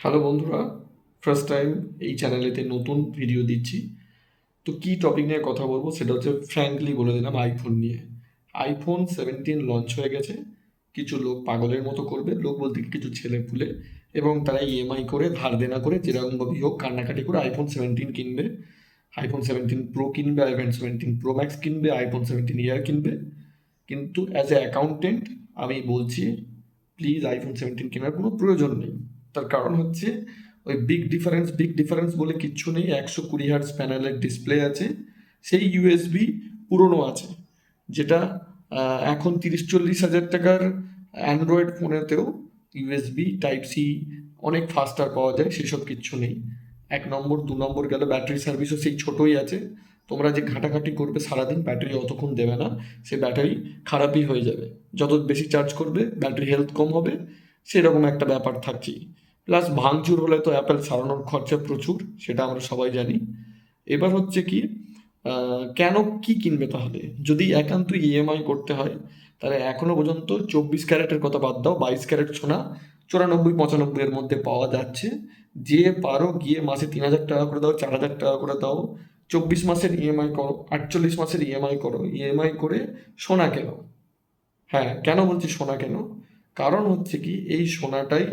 Hello বন্ধুরা, first time এই চ্যানেলেতে নতুন ভিডিও দিচ্ছি। তো কী টপিক নিয়ে কথা বলবো সেটা হচ্ছে ফ্র্যাঙ্কলি বলে দিলাম আইফোন নিয়ে। আইফোন 17 লঞ্চ হয়ে গেছে। কিছু লোক পাগলের মতো করবে, লোক বলতে কি কিছু ছেলে পুলে, এবং তারা ইএমআই করে ধার দেনা করে যেরকমভাবেই হোক কান্নাকাটি করে আইফোন 17 কিনবে। আইফোন 17 প্রো কিনবে, আইফোন 17 প্রো ম্যাক্স কিনবে, আইফোন 17 ইয়ার কিনবে। কিন্তু অ্যাজ এ অ্যাকাউন্টেন্ট আমি বলছি, প্লিজ আইফোন 17 কেনার কোনো প্রয়োজন নেই। তার কারণ হচ্ছে ওই বিগ ডিফারেন্স বলে কিচ্ছু নেই। 120 হার্টজ প্যানেলের ডিসপ্লে আছে, সেই ইউএসবি পুরনো আছে, যেটা এখন 30-40 হাজার টাকার অ্যান্ড্রয়েড ফোনেতেও ইউএসবি টাইপ সি অনেক ফাস্টার পাওয়া যায়, সেসব কিচ্ছু নেই। 1 নম্বর 2 নম্বর গেল, ব্যাটারি সার্ভিসও সেই ছোটোই আছে। তোমরা যে ঘাটাঘাটি করবে সারাদিন, ব্যাটারি অতক্ষণ দেবে না, সে ব্যাটারি খারাপই হয়ে যাবে। যত বেশি চার্জ করবে ব্যাটারি হেলথ কম হবে, সেরকম একটা ব্যাপার থাকছেই। প্লাস ভাঙচুর হলে তো অ্যাপেল সারানোর খরচা প্রচুর, সেটা আমরা সবাই জানি। এবার হচ্ছে কি, কেন কি কিনবে তাহলে? যদি একান্ত ইএমআই করতে হয়, তাহলে এখনো পর্যন্ত 24 ক্যারেটের কথা বাদ দাও, 22 ক্যারেট সোনা 94-95 এর মধ্যে পাওয়া যাচ্ছে। যে পারো গিয়ে মাসে 3,000 টাকা করে দাও, 4,000 টাকা করে দাও, 24 মাসের ইএমআই করো, 48 মাসের ইএমআই করো, ইএমআই করে সোনা কেন। হ্যাঁ, কেন বলছি সোনা কেন? কারণ হচ্ছে কি, এই সোনাটাই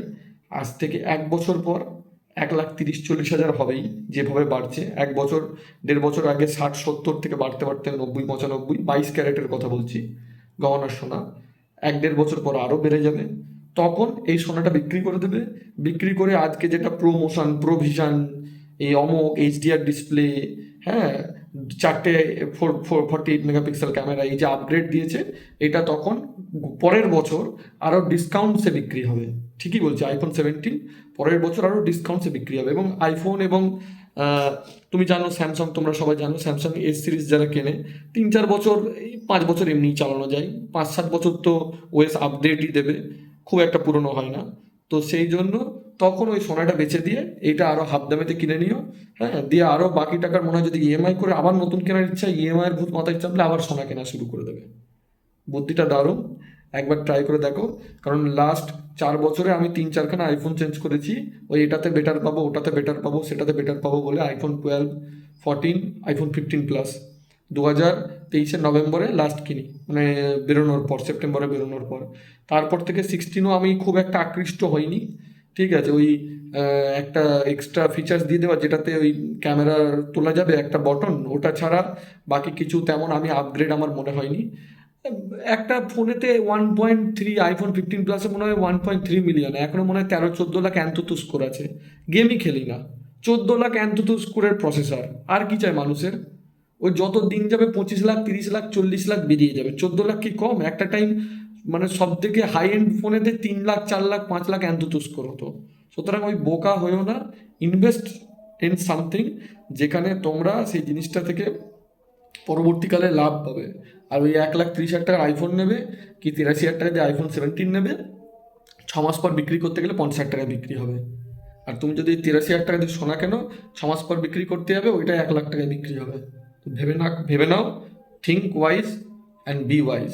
আজ থেকে 1 বছর পর 1,30,40,000 হবেই, যেভাবে বাড়ছে। 1 বছর 1.5 বছর আগে 60-70 থেকে বাড়তে বাড়তে 90-95, 22 ক্যারেটের কথা বলছি, গহনার সোনা। 1-1.5 বছর পর আরও বেড়ে যাবে। তখন এই সোনাটা বিক্রি করে দেবে। বিক্রি করে আজকে যেটা প্রোমোশন, প্রোভিশন, এই অমোক এইচডিআর ডিসপ্লে, হ্যাঁ, 4টে 48 মেগাপিক্সেল ক্যামেরা, এই যে আপগ্রেড দিয়েছে, এটা তখন পরের বছর আরও ডিসকাউন্টসে বিক্রি হবে। ঠিকই বলছি, আইফোন 17 পরের বছর আরও ডিসকাউন্টসে বিক্রি হবে। এবং আইফোন এবং তুমি জানো স্যামসাং, তোমরা সবাই জানো স্যামসাং S সিরিজ যারা কেনে, 3-4 বছর, এই 5 বছর এমনিই চালানো যায়, 5-7 বছর তো ওএস আপডেটই দেবে, খুব একটা পুরনো হয় না। তো সেই জন্য তখন ওই সোনাটা বেচে দিয়ে এইটা আরও হাফ দামেতে কিনে নিও। হ্যাঁ, দিয়ে আরও বাকি টাকার মনে হয় যদি ইএমআই করে আবার নতুন কেনার ইচ্ছা, ইএমআইয়ের ভূত মাথায় চাপলে আবার সোনা কেনা শুরু করে দেবে। বুদ্ধিটা দারুণ, একবার ট্রাই করে দেখো। কারণ লাস্ট 4 বছরে আমি 3-4খানা আইফোন চেঞ্জ করেছি, ওই এটাতে বেটার পাবো, ওটাতে বেটার পাবো, সেটাতে বেটার পাবো বলে। আইফোন 12, 14, আইফোন 15 প্লাস 2023-এর নভেম্বরে লাস্ট কিনি, মানে বেরোনোর পর, সেপ্টেম্বরে বেরোনোর পর। তারপর থেকে 16ও আমি খুব একটা আকৃষ্ট হইনি। ঠিক আছে, ওই একটা এক্সট্রা ফিচার্স দিয়ে দেওয়া, যেটাতে ওই ক্যামেরা তোলা যাবে একটা বটন, ওটা ছাড়া বাকি কিছু তেমন আমি আপগ্রেড আমার মনে হয়নি। একটা ফোনেতে 1.3, আইফোন 15 প্লাসে মনে হয় 1.3 মিলিয়ন, এখনো মনে হয় 13-14 লাখ অ্যান্তুতো স্কোর আছে। গেমই খেলি না, 14 লাখ অ্যান্তুতো স্কোরের প্রসেসর, আর কি চাই মানুষের? ওই যত দিন যাবে 25 লাখ, 30 লাখ, 40 লাখ বেরিয়ে যাবে। 14 লাখ কি কম? একটা টাইম মানে সব থেকে হাই এন্ড ফোনেতে 3 লাখ, 4 লাখ, 5 লাখ অ্যান্তুতো স্কোর হতো। সুতরাং ওই বোকা হয়েও না, ইনভেস্ট ইন সামথিং যেখানে তোমরা সেই জিনিসটা থেকে পরবর্তীকালে লাভ পাবে। আর ওই 1,30,000 টাকার আইফোন নেবে কি 83,000 টাকা দিয়ে আইফোন 17 নেবে, 6 মাস পর বিক্রি করতে গেলে 50,000 টাকায় বিক্রি হবে। আর তুমি যদি 83,000 টাকা দিয়ে সোনা কেনো, 6 মাস পর বিক্রি করতে যাবে, ওইটা 1,00,000 টাকায় বিক্রি হবে। তো ভেবে নাও, think wise and be wise.